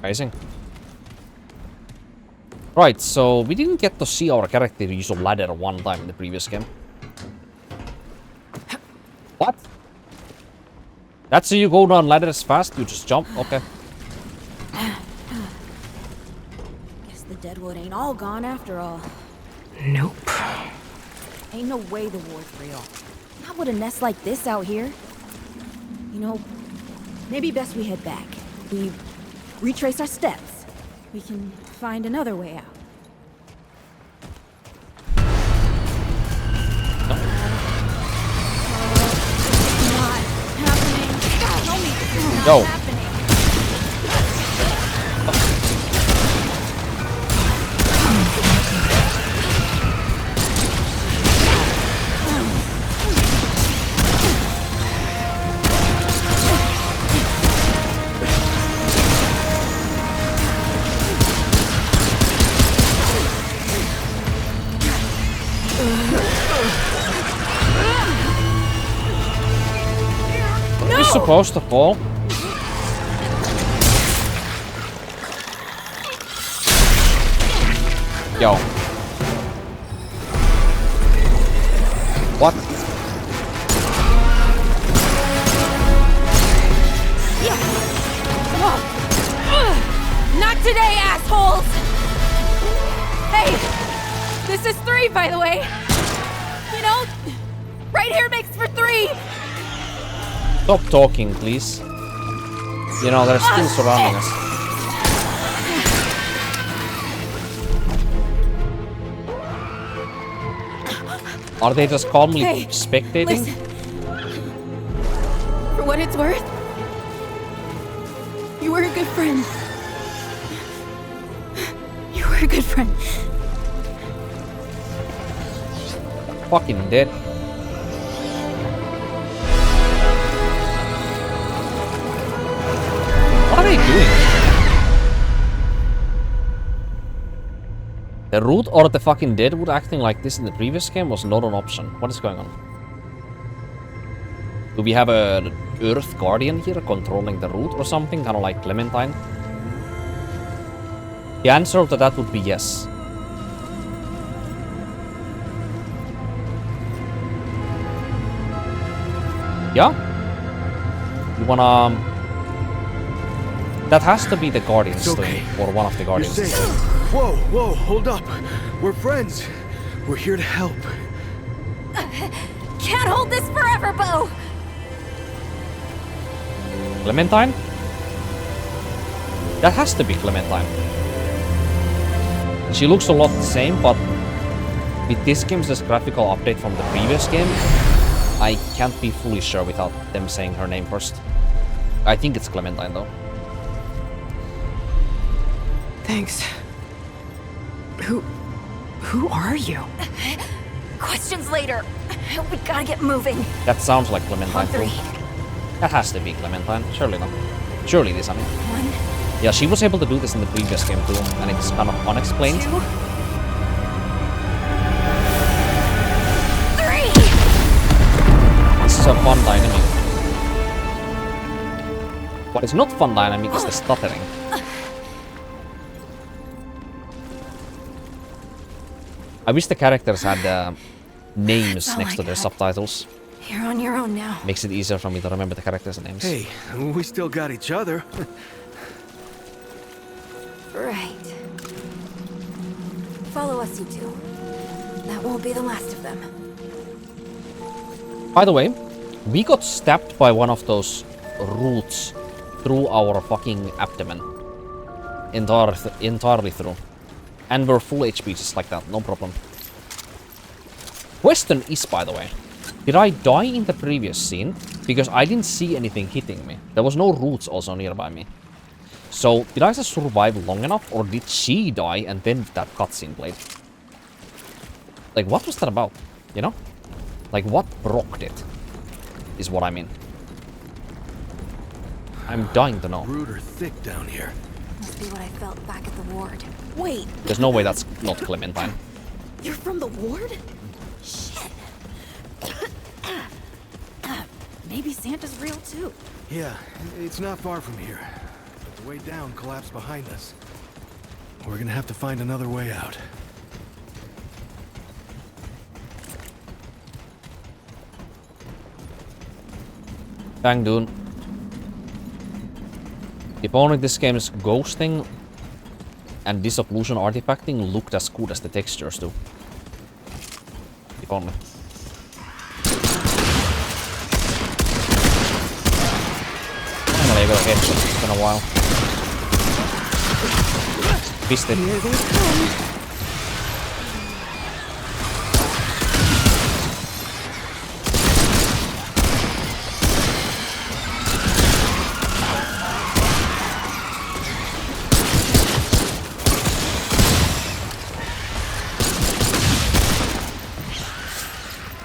Amazing. Right, so we didn't get to see our character use a ladder one time in the previous game. What? That's how you go down ladders fast? You just jump? Okay. Guess the deadwood ain't all gone after all. Nope. Ain't no way the war's real. Not with a nest like this out here. You know, maybe best we head back. We retrace our steps. We can find another way out. Not happening. Tell me this is not Yo. happening. Are you supposed to fall? Yo. What? Not today, assholes! Hey, this is 3, by the way. You know, right here makes for 3. Stop talking, please. You know, they're still surrounding us. Are they just calmly Hey, spectating? Listen. For what it's worth, you were a good friend. You were a good friend. Fucking dead. What are they doing? The root or the fucking deadwood acting like this in the previous game was not an option. What is going on? Do we have an Earth Guardian here controlling the root or something? Kind of like Clementine? The answer to that would be yes. Yeah? You wanna... That has to be the Guardian's okay. thing, or one of the You're Guardians' safe. thing. Whoa, whoa, hold up. We're friends. We're here to help. Can't hold this forever, Bo! Clementine? That has to be Clementine. She looks a lot the same, but with this game's graphical update from the previous game, I can't be fully sure without them saying her name first. I think it's Clementine though. Thanks. Who are you? Questions later. We gotta get moving. That sounds like Clementine On 3. too. That has to be Clementine. Surely not. Surely it is, I mean. 1, Yeah, she was able to do this in the previous game too, and it's kind of unexplained. 2, 3. This is a fun dynamic. What is not fun dynamic is the stuttering. I wish the characters had names all next I to their got. subtitles. You're on your own now. Makes it easier for me to remember the characters' names. Hey, we still got each other. Right. Follow us, you two. That won't be the last of them. By the way, we got stabbed by one of those roots through our fucking abdomen. Entirely through. And we're full HP just like that, no problem. Question is, by the way, did I die in the previous scene? Because I didn't see anything hitting me. There was no roots also nearby me. So, did I just survive long enough, or did she die and then that cutscene played? Like, what was that about? You know? Like, what brocked it? Is what I mean. I'm dying to know. Root are thick down here. Must be what I felt back at the ward. Wait, There's no way that's not Clementine. you're from the ward? Shit. Maybe Santa's real too. Yeah, it's not far from here. The way down collapsed behind us. We're gonna have to find another way out. Dang, dude. If only this game's ghosting and dissolution artifacting looked as good as the textures do. If only. Finally I got a headshot. It's been a while. Missed it. Here they come.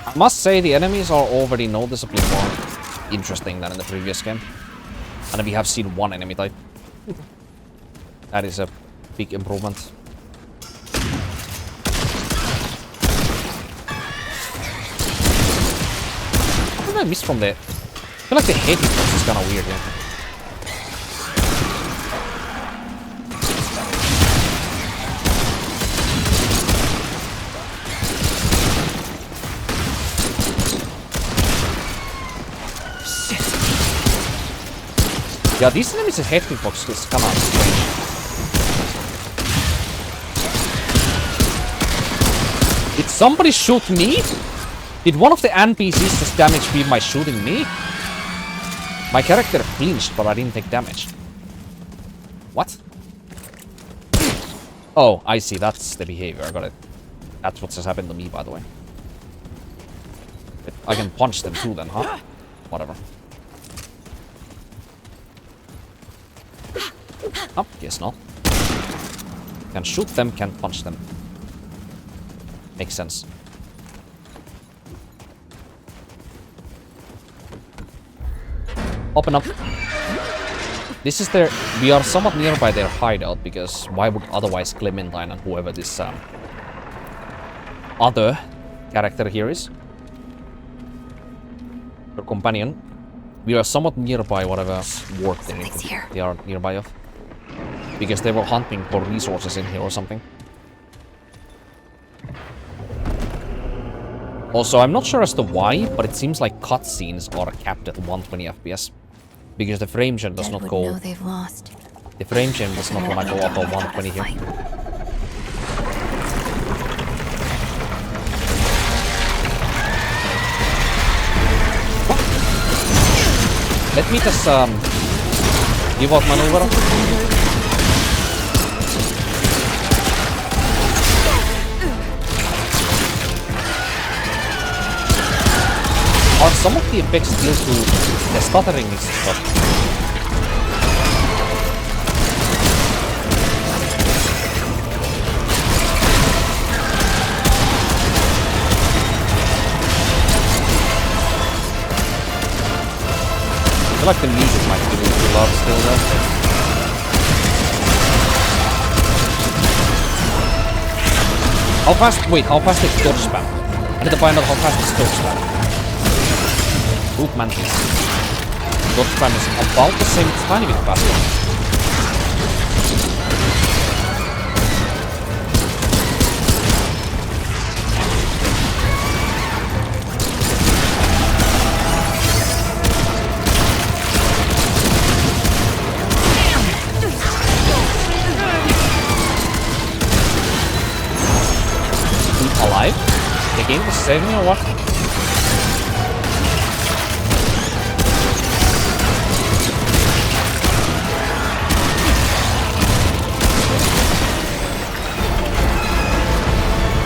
I must say the enemies are already noticeably more interesting than in the previous game. And we have seen one enemy type. That is a big improvement. What did I miss from the... I feel like the head hitbox is kinda weird here. Yeah, these enemies' head hitbox is kinda strange. Did somebody shoot me? Did one of the NPCs just damage me by shooting me? My character flinched, but I didn't take damage. What? Oh, I see. That's the behavior. I got it. That's what just happened to me, by the way. But I can punch them too then, huh? Whatever. Oh, guess not. Can shoot them, can't punch them. Makes sense. Open up. This is their... We are somewhat nearby their hideout, because why would otherwise Clementine and whoever this other character here is? Your companion. We are somewhat nearby whatever ward they are nearby of. Because they were hunting for resources in here or something. Also, I'm not sure as to why, but it seems like cutscenes are capped at 120 FPS. Because the frame gen does not go... The frame gen does not wanna go above 120 here. What? Let me just give out maneuver. Are some of the effects due to the stuttering and stuff? I feel like the music might be a little too loud still though. How fast? Wait, how fast is dodge spam? I need to find out how fast is dodge spam. Oop, Mantis. Dodge spam is about the same, tiny bit faster. Alive? The game was saving me or what?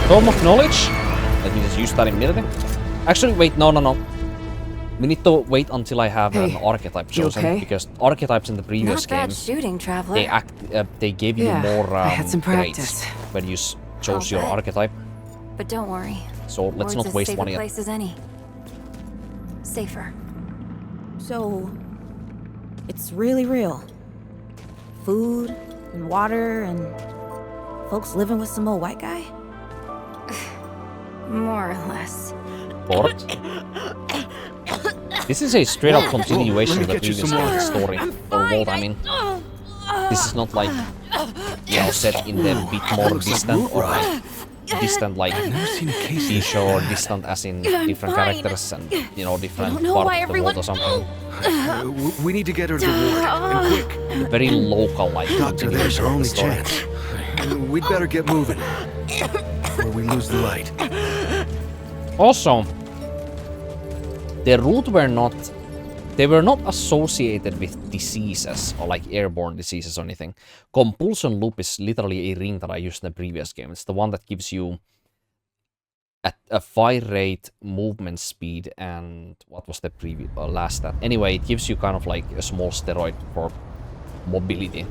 Tome of Knowledge? Let me just use that immediately. Actually, wait, no. We need to wait until I have an archetype chosen, because archetypes in the previous games, shooting, traveler. they gave you more I had some grades practice. when you chose your archetype. But don't worry. So let's not waste one yet. Place as any. Safer. So, it's really real. Food and water and folks living with some old white guy? More or less. Port? This is a straight up continuation of the previous story. Or world, I mean. This is not like, you know, set in the bit more distant or like distant like feature or distant as in different characters and, you know, different part of the world or something. We need to get her to the ward, and quick. Very local like Doctor, there's continuation our of the only story. chance. We'd better get moving, or we lose the light. Also, the root were not... They were not associated with diseases or like airborne diseases or anything. Compulsion loop is literally a ring that I used in the previous game. It's the one that gives you at a fire rate, movement speed, and what was the previous last stat? Anyway, it gives you kind of like a small steroid for mobility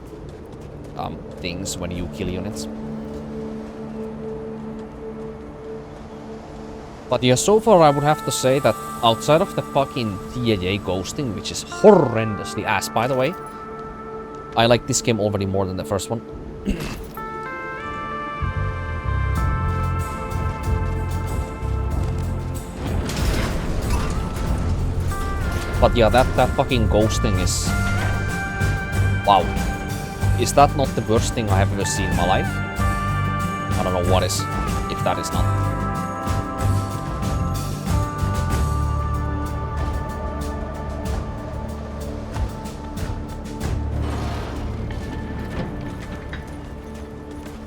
things when you kill units. But yeah, so far I would have to say that outside of the fucking TAA ghosting, which is horrendously ass by the way, I like this game already more than the first one. But yeah, that fucking ghosting is... Wow. Is that not the worst thing I have ever seen in my life? I don't know what is, if that is not.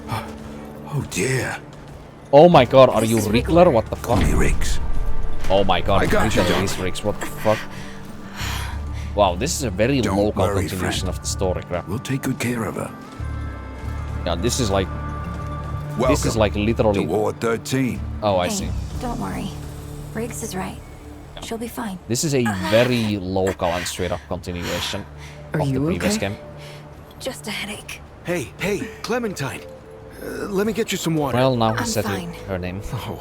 Oh dear. Oh my god, are you Rickler? What the fuck? Call me Riggs. Oh my god, I got you, Rickler Doc. is Riggs, what the fuck? Wow, this is a very Don't local worry, continuation friend. of the story, crap. We'll take good care of her. Yeah, this is like... Welcome This is like literally... to Ward 13. Oh, I Hey, see. don't worry. Riggs is right. She'll be fine. This is a very local and straight up continuation Are of the you previous okay? game. Just a headache. Hey, Clementine. Let me get you some water. Well, now I'm he said fine. her name. Oh,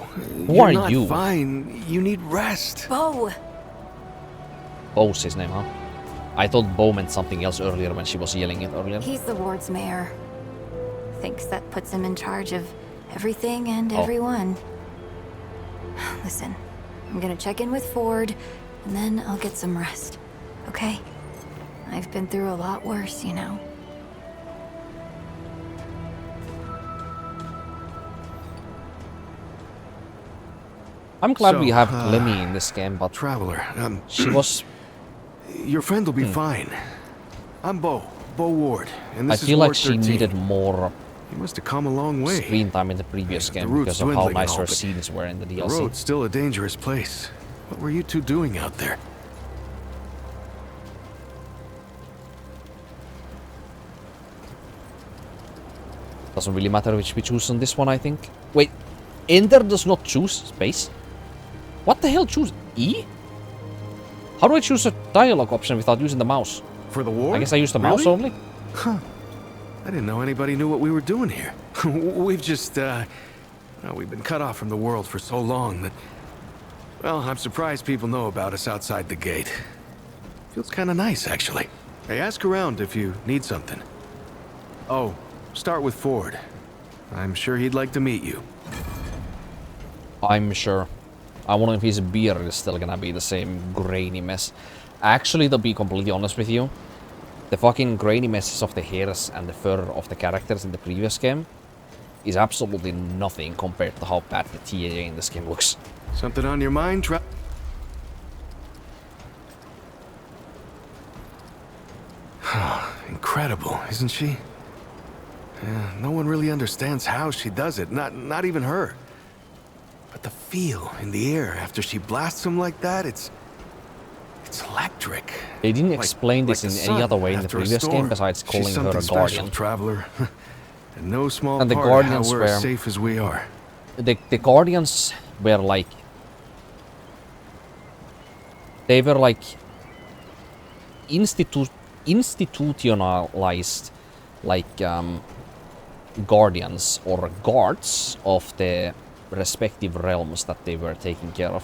Who you're are not you? fine. You need rest. Bo! Bo's his name, huh? I thought Bo meant something else earlier when she was yelling it earlier. He's the ward's mayor. Thinks that puts him in charge of everything and Oh. everyone. Listen, I'm gonna check in with Ford, and then I'll get some rest. Okay? I've been through a lot worse, you know. I'm glad we So, have Lemmy in this game, but Traveler, she was... your friend will be fine. I'm Bo Ward, and I this feel is like Ward she 13. needed more You must have come a long way. screen time in the previous The game route's because of how dwindling and nice all, her but scenes were in the The DLC. road's still a dangerous place. What were you two doing out there? Doesn't really matter which we choose on this one, I think. Wait, Enter does not choose space? What the hell, choose E? How do I choose a dialogue option without using the mouse? For the war? I guess I use the mouse Really? only? Huh. I didn't know anybody knew what we were doing here. We've just, well, we've been cut off from the world for so long that... Well, I'm surprised people know about us outside the gate. Feels kind of nice, actually. Hey, ask around if you need something. Oh, start with Ford. I'm sure he'd like to meet you. I'm sure. I wonder if his beard is still gonna be the same grainy mess. Actually, to be completely honest with you, the fucking grainy messes of the hairs and the fur of the characters in the previous game is absolutely nothing compared to how bad the TAA in this game looks. Something on your mind, Incredible, isn't she? Yeah, no one really understands how she does it, not even her. But the feel in the air after she blasts him like that, it's electric. They didn't Like- explain this like the in any sun other way in the after a previous game storm. besides She's calling her a something special, guardian. traveler. And no small And the part guardians of how we're were- as safe as we are. The guardians were like... They were like... institutionalized like guardians or guards of the respective realms that they were taking care of.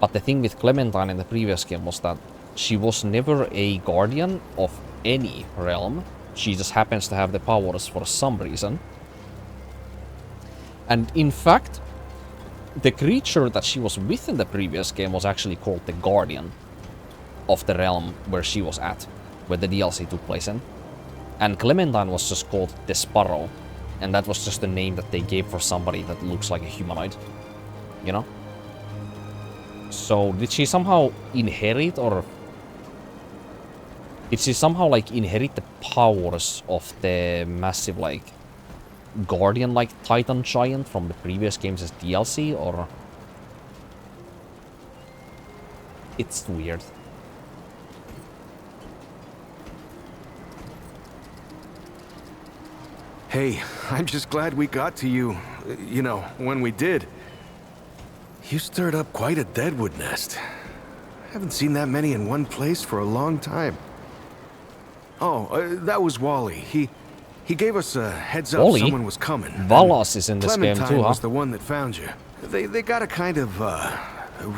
But the thing with Clementine in the previous game was that she was never a guardian of any realm. She just happens to have the powers for some reason. And in fact, the creature that she was with in the previous game was actually called the Guardian of the realm where she was at, where the DLC took place in. And Clementine was just called the Sparrow. And that was just the name that they gave for somebody that looks like a humanoid. You know? So, did she somehow inherit or... Did she somehow, like, inherit the powers of the massive, like, Guardian-like Titan Giant from the previous games as DLC, or... It's weird. Hey, I'm just glad we got to you, you know, when we did. You stirred up quite a deadwood nest. Haven't seen that many in one place for a long time. Oh, that was Wally. He gave us a heads up Wally? someone was coming. Valas is in this game Clementine too, huh? was the one that found you. They got a kind of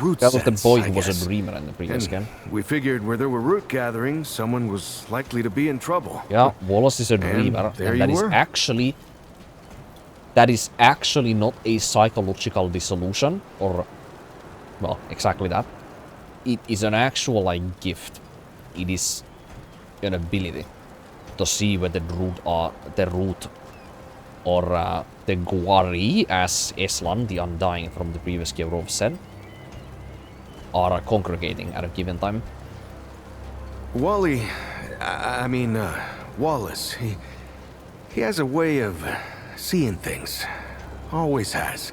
root That was the sense, boy I who was guess. a dreamer in the previous And game. we figured where there were root gatherings, someone was likely to be in trouble. Yeah, Wallace is a dreamer, there and that you is were. actually... That is actually not a psychological dissolution, or... Well, exactly that. It is an actual, like, gift. It is an ability to see where the root or the Guari, as Eslan, the Undying from the previous Gevrov said, are congregating at a given time. Wally, I mean, Wallace, he has a way of seeing things. Always has.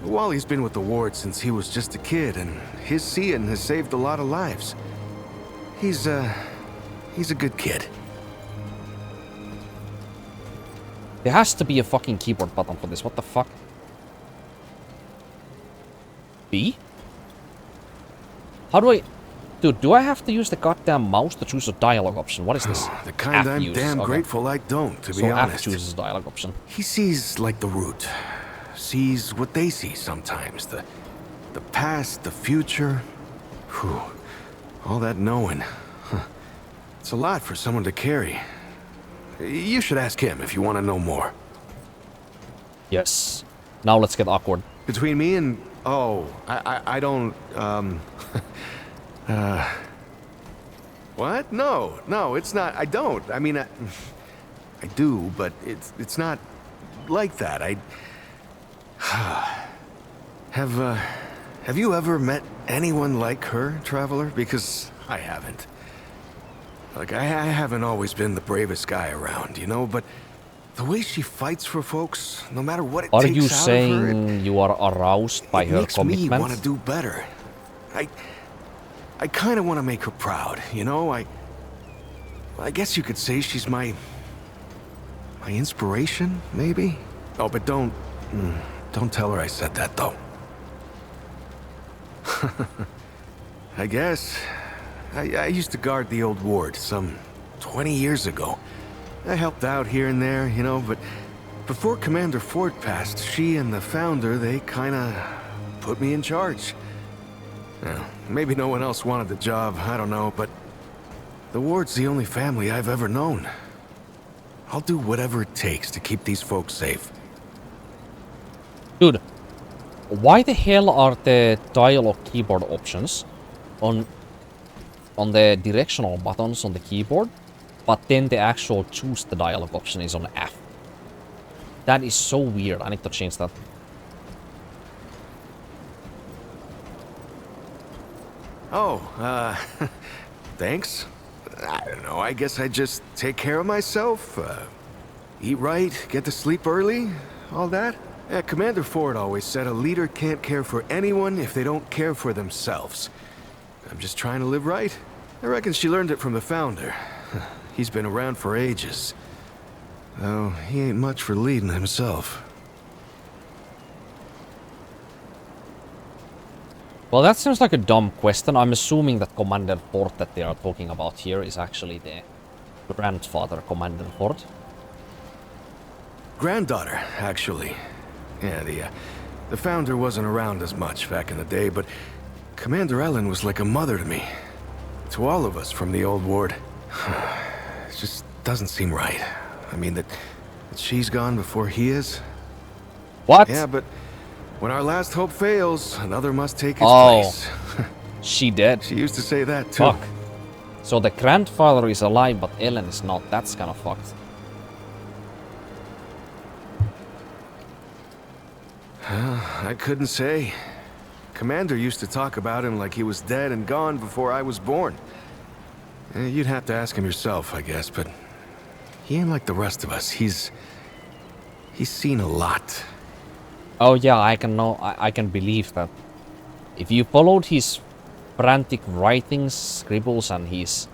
Wally's been with the ward since he was just a kid, and his seeing has saved a lot of lives. He's a good kid. There has to be a fucking keyboard button for this. What the fuck? B? How do I... Dude, do I have to use the goddamn mouse to choose a dialogue option? What is this? The kind F I'm uses. damn Okay. grateful I don't, to So be F honest. chooses dialogue option. He sees like the root. Sees what they see sometimes. The past, the future. Whew. All that knowing. Huh. It's a lot for someone to carry. You should ask him if you want to know more. Yes. Now let's get awkward. Between me and... Oh, I don't... What? No, it's not. I don't. I mean, I do, but it's not like that. Have you ever met anyone like her, Traveler? Because I haven't. Like, I haven't always been the bravest guy around, you know, but the way she fights for folks, no matter what it Are takes you out of her, saying you are aroused by it her makes me want to commitment? do better. I kind of want to make her proud, you know? I guess you could say she's my inspiration, maybe? Oh, but don't tell her I said that, though. I guess. I used to guard the old ward some 20 years ago. I helped out here and there, you know, but before Commander Ford passed, she and the founder, they kind of put me in charge. Well, maybe no one else wanted the job, I don't know, but the ward's the only family I've ever known. I'll do whatever it takes to keep these folks safe. Dude, why the hell are the dialogue keyboard options on the directional buttons on the keyboard, but then the actual choose the dialogue option is on F? That is so weird. I need to change that. Oh, thanks. I don't know, I guess I just take care of myself, eat right, get to sleep early, all that. Yeah, Commander Ford always said a leader can't care for anyone if they don't care for themselves. I'm just trying to live right. I reckon she learned it from the founder. He's been around for ages. Though he ain't much for leading himself. Well, that seems like a dumb question. I'm assuming that Commander Ford that they are talking about here is actually the grandfather, Commander Ford. Granddaughter, actually. Yeah, the founder wasn't around as much back in the day, but Commander Ellen was like a mother to me. To all of us from the old ward. It just doesn't seem right. I mean, that she's gone before he is. What? Yeah, but when our last hope fails, another must take its Oh. place. She dead. She used to say that, too. Fuck. So the grandfather is alive, but Ellen is not. That's kind of fucked. I couldn't say. Commander used to talk about him like he was dead and gone before I was born. You'd have to ask him yourself, I guess, but he ain't like the rest of us. He's seen a lot. Oh yeah, I can believe that. If you followed his frantic writings, scribbles, and his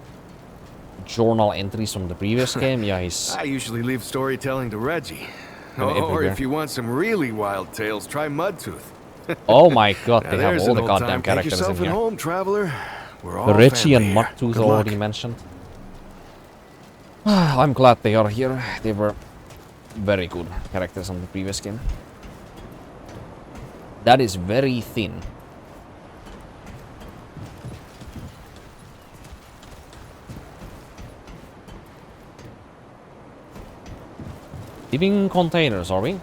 journal entries from the previous game, yeah, he's... I usually leave storytelling to Reggie. Or everywhere. if you want some really wild tales, try Mudtooth. Oh my god, Now they have there's all an the old goddamn time. Take characters in yourself at here. home, traveler. We're all The Reggie and family here. Mudtooth Good luck. already mentioned. I'm glad they are here. They were very good characters on the previous game. That is very thin. Living containers, are we?